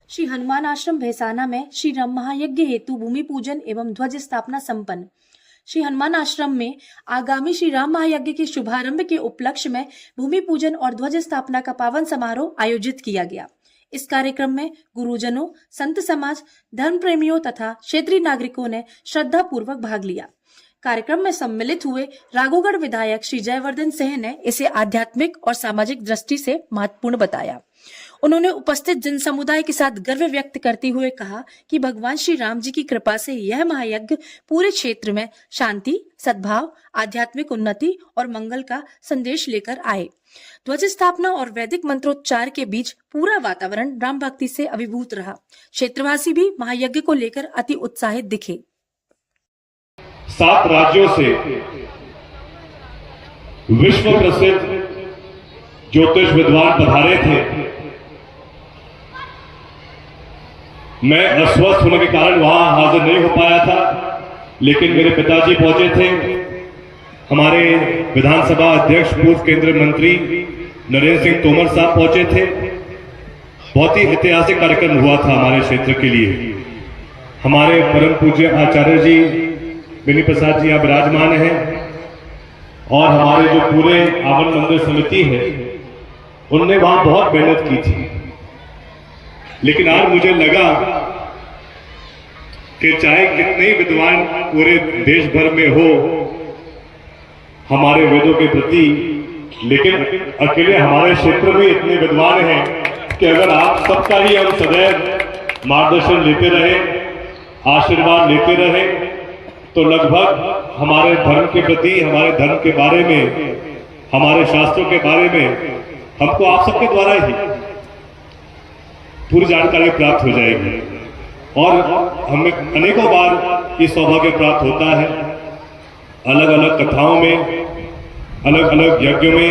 श्री हनुमान आश्रम भैसाना में श्री राम महायज्ञ हेतु भूमि पूजन एवं ध्वज स्थापना संपन्न। श्री हनुमान आश्रम में आगामी श्री राम महायज्ञ के शुभारंभ के उपलक्ष्य में भूमि पूजन और ध्वज स्थापना का पावन समारोह आयोजित किया गया। इस कार्यक्रम में गुरुजनों, संत समाज, धर्म प्रेमियों तथा क्षेत्रीय नागरिकों ने श्रद्धा पूर्वक भाग लिया। कार्यक्रम में सम्मिलित हुए राघोगढ़ विधायक श्री जयवर्धन सिंह ने इसे आध्यात्मिक और सामाजिक दृष्टि से महत्वपूर्ण बताया। उन्होंने उपस्थित जन समुदाय के साथ गर्व व्यक्त करते हुए कहा कि भगवान श्री राम जी की कृपा से यह महायज्ञ पूरे क्षेत्र में शांति, सद्भाव, आध्यात्मिक उन्नति और मंगल का संदेश लेकर आए। ध्वज स्थापना और वैदिक मंत्रोच्चार के बीच पूरा वातावरण राम भक्ति से अभिभूत रहा। क्षेत्रवासी भी महायज्ञ को लेकर अति उत्साहित दिखे। 7 राज्यों से विश्व प्रसिद्ध ज्योतिष विद्वान पधारे थे। मैं अस्वस्थ होने के कारण वहां हाजिर नहीं हो पाया था, लेकिन मेरे पिताजी पहुंचे थे। हमारे विधानसभा अध्यक्ष पूर्व केंद्रीय मंत्री नरेंद्र सिंह तोमर साहब पहुंचे थे। बहुत ही ऐतिहासिक कार्यक्रम हुआ था हमारे क्षेत्र के लिए। हमारे परम पूज्य आचार्य जी बेनी प्रसाद जी यहाँ विराजमान हैं और हमारे जो पूरे आवन मंदिर समिति है उन्होंने वहां बहुत मेहनत की थी। लेकिन आज मुझे लगा कि चाहे कितने ही विद्वान पूरे देश भर में हो हमारे वेदों के प्रति, लेकिन अकेले हमारे क्षेत्र में इतने विद्वान हैं कि अगर आप सबका ही हम सदैव मार्गदर्शन लेते रहे, आशीर्वाद लेते रहे, तो लगभग हमारे धर्म के प्रति, हमारे धर्म के बारे में, हमारे शास्त्रों के बारे में हमको आप सबके द्वारा ही पूरी जानकारी प्राप्त हो जाएगी। और हमें अनेकों बार ये सौभाग्य प्राप्त होता है अलग अलग कथाओं में, अलग अलग यज्ञों में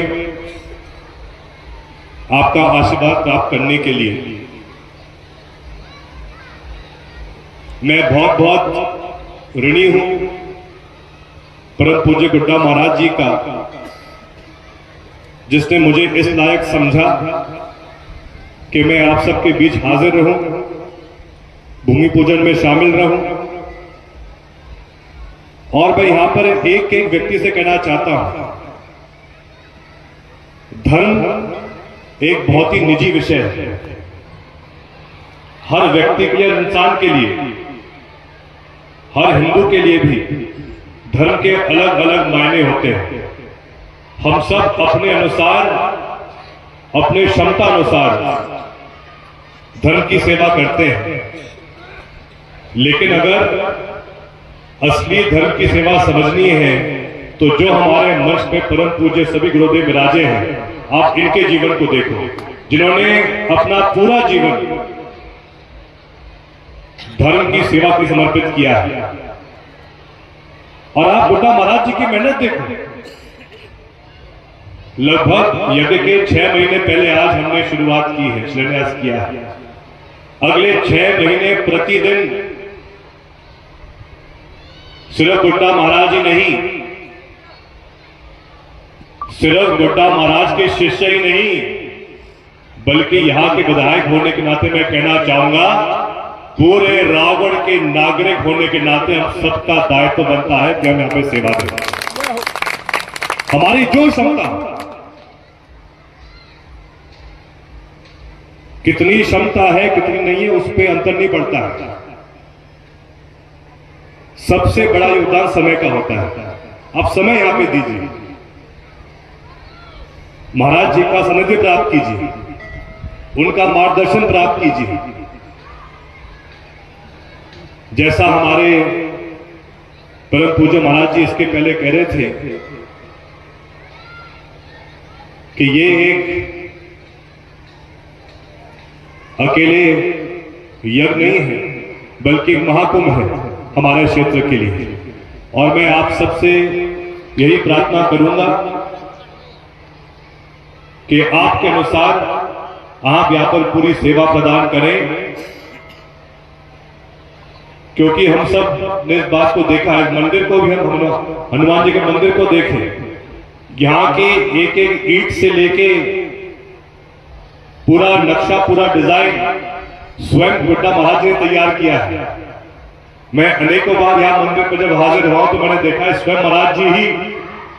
आपका आशीर्वाद प्राप्त करने के लिए। मैं बहुत बहुत ऋणी हूं परम पूज्य गुड्डा महाराज जी का, जिसने मुझे इस लायक समझा कि मैं आप सबके बीच हाजिर रहूं, भूमि पूजन में शामिल रहूं। और मैं यहां पर एक एक व्यक्ति से कहना चाहता हूं, धर्म एक बहुत ही निजी विषय है। हर व्यक्ति के लिए, इंसान के लिए, हर हिंदू के लिए भी धर्म के अलग अलग मायने होते हैं। हम सब अपने अनुसार, अपने क्षमता अनुसार धर्म की सेवा करते हैं। लेकिन अगर असली धर्म की सेवा समझनी है तो जो हमारे मंच पे परम पूज्य सभी गुरुदेव विराजे हैं, आप इनके जीवन को देखो, जिन्होंने अपना पूरा जीवन धर्म की सेवा की समर्पित किया है। और आप गुड्डा महाराज जी की मेहनत देखो। लगभग यज्ञ के 6 महीने पहले आज हमने शुरुआत की है, शिलान्यास किया है। अगले 6 महीने प्रतिदिन सिर्फ गुड्डा महाराज ही नहीं, सिर्फ गुड्डा महाराज के शिष्य ही नहीं, बल्कि यहां के विधायक होने के नाते मैं कहना चाहूंगा, पूरे रावगढ़ के नागरिक होने के नाते हम सबका दायित्व बनता है कि हम यहां पे सेवा करें। हमारी जो क्षमता, कितनी क्षमता है कितनी नहीं है उस पर अंतर नहीं पड़ता है। सबसे बड़ा योगदान समय का होता है। आप समय यहां पे दीजिए, महाराज जी का सानिध्य प्राप्त कीजिए, उनका मार्गदर्शन प्राप्त कीजिए। जैसा हमारे परम पूज्य महाराज जी इसके पहले कह रहे थे कि ये एक अकेले यज्ञ नहीं है, बल्कि महाकुंभ है हमारे क्षेत्र के लिए। और मैं आप सबसे यही प्रार्थना करूंगा कि आपके अनुसार आप यहां पर पूरी सेवा प्रदान करें, क्योंकि हम सब ने इस बात को देखा है। मंदिर को भी हम हनुमान जी के मंदिर को देखें, यहाँ की एक एक ईंट से लेके पूरा नक्शा, पूरा डिजाइन स्वयं बुड्ढा महाराज जी ने तैयार किया है। मैं अनेकों बार यहाँ मंदिर पर जब हाजिर हुआ तो मैंने देखा है स्वयं महाराज जी ही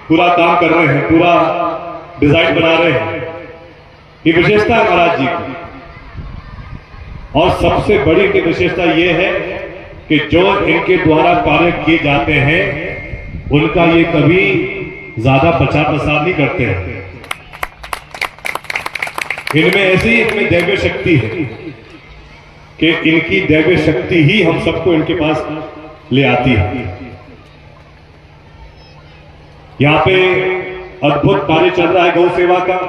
पूरा काम कर रहे हैं, पूरा डिजाइन बना रहे हैं। ये विशेषता है महाराज जी की। और सबसे बड़ी इनकी विशेषता यह है कि जो इनके द्वारा कार्य किए जाते हैं उनका ये कभी ज्यादा प्रचार प्रसार नहीं करते हैं। इनमें ऐसी इनमें दैवीय शक्ति है कि इनकी दैवीय शक्ति ही हम सबको इनके पास ले आती है। यहां पे अद्भुत कार्य चल रहा है गौ सेवा का।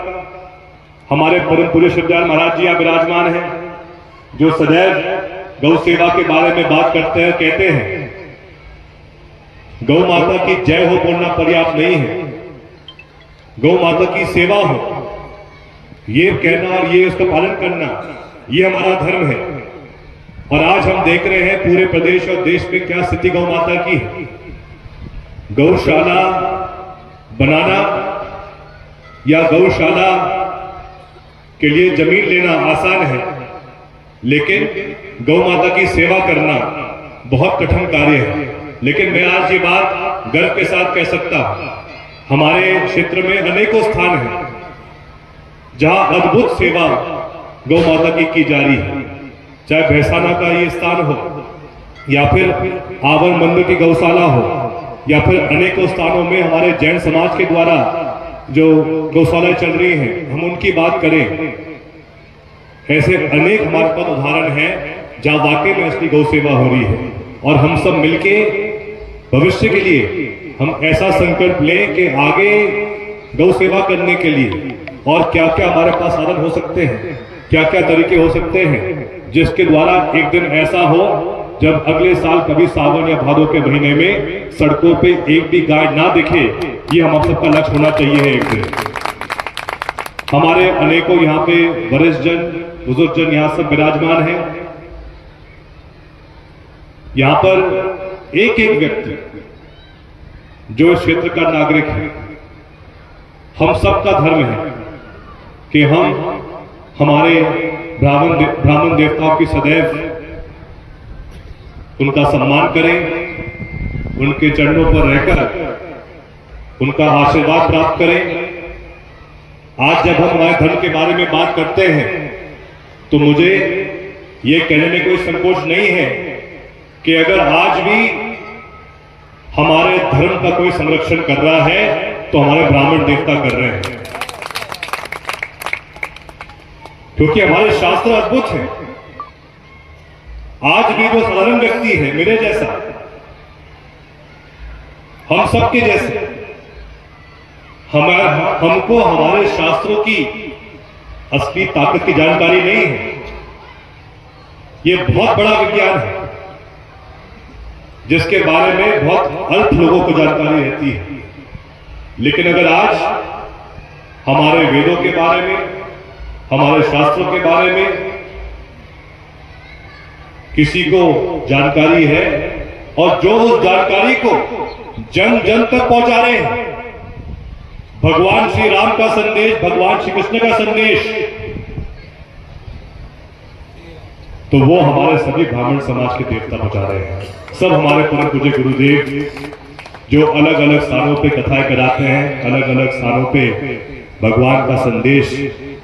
हमारे परम पूज्य शिवदयाल महाराज जी यहां विराजमान हैं, जो सदैव गौ सेवा के बारे में बात करते हैं। कहते हैं गौ माता की जय हो बोलना पर्याप्त नहीं है, गौ माता की सेवा हो ये कहना और ये उसका पालन करना ये हमारा धर्म है। और आज हम देख रहे हैं पूरे प्रदेश और देश में क्या स्थिति गौ माता की है। गौशाला बनाना या गौशाला के लिए जमीन लेना आसान है, लेकिन गौ माता की सेवा करना बहुत कठिन कार्य है। लेकिन मैं आज ये बात गर्व के साथ कह सकता हूं, हमारे क्षेत्र में अनेकों स्थान हैं जहां अद्भुत सेवा गौ माता की जा रही है। चाहे भैसाना का ये स्थान हो या फिर आवर मंदिर की गौशाला हो या फिर अनेकों स्थानों में हमारे जैन समाज के द्वारा जो गौशालाएं चल रही हैं, हम उनकी बात करें। ऐसे अनेक हमारे पास उदाहरण हैं जहां वाकई में असली गौ सेवा हो रही है। और हम सब मिलके भविष्य के लिए हम ऐसा संकल्प लें कि आगे गौ सेवा करने के लिए और क्या क्या हमारे पास साधन हो सकते हैं, क्या क्या तरीके हो सकते हैं, जिसके द्वारा एक दिन ऐसा हो जब अगले साल कभी सावन या भादों के महीने में सड़कों पे एक भी गाय ना दिखे। ये हम सबका लक्ष्य होना चाहिए। एक दिन हमारे अनेकों यहाँ पे वरिष्ठ जन बुजुर्ग जन यहाँ सब विराजमान हैं। यहां पर एक एक व्यक्ति जो इस क्षेत्र का नागरिक है, हम सबका धर्म है कि हम हमारे ब्राह्मण देवताओं की सदैव उनका सम्मान करें, उनके चरणों पर रहकर उनका आशीर्वाद प्राप्त करें। आज जब हम हमारे धर्म के बारे में बात करते हैं तो मुझे ये कहने में कोई संकोच नहीं है कि अगर आज भी हमारे धर्म का कोई संरक्षण कर रहा है तो हमारे ब्राह्मण देवता कर रहे हैं, क्योंकि हमारे शास्त्र अद्भुत हैं। आज भी जो साधारण व्यक्ति है मेरे जैसा, हम सबके जैसे, हमको हमारे शास्त्रों की असली ताकत की जानकारी नहीं है। ये बहुत बड़ा विज्ञान है जिसके बारे में बहुत अल्प लोगों को जानकारी रहती है। लेकिन अगर आज हमारे वेदों के बारे में, हमारे शास्त्रों के बारे में किसी को जानकारी है और जो उस जानकारी को जन जन तक पहुंचा रहे हैं, भगवान श्री राम का संदेश, भगवान श्री कृष्ण का संदेश, तो वो हमारे सभी ब्राह्मण समाज के देवता पहुंचा रहे हैं। सब हमारे परम पूज्य गुरुदेव जो अलग अलग स्थानों पे कथाएं कराते हैं, अलग अलग स्थानों पे भगवान का संदेश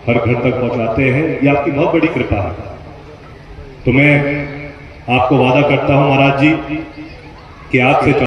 हर घर तक पहुंचाते हैं, ये आपकी बहुत बड़ी कृपा है। तो मैं आपको वादा करता हूं महाराज जी कि आज से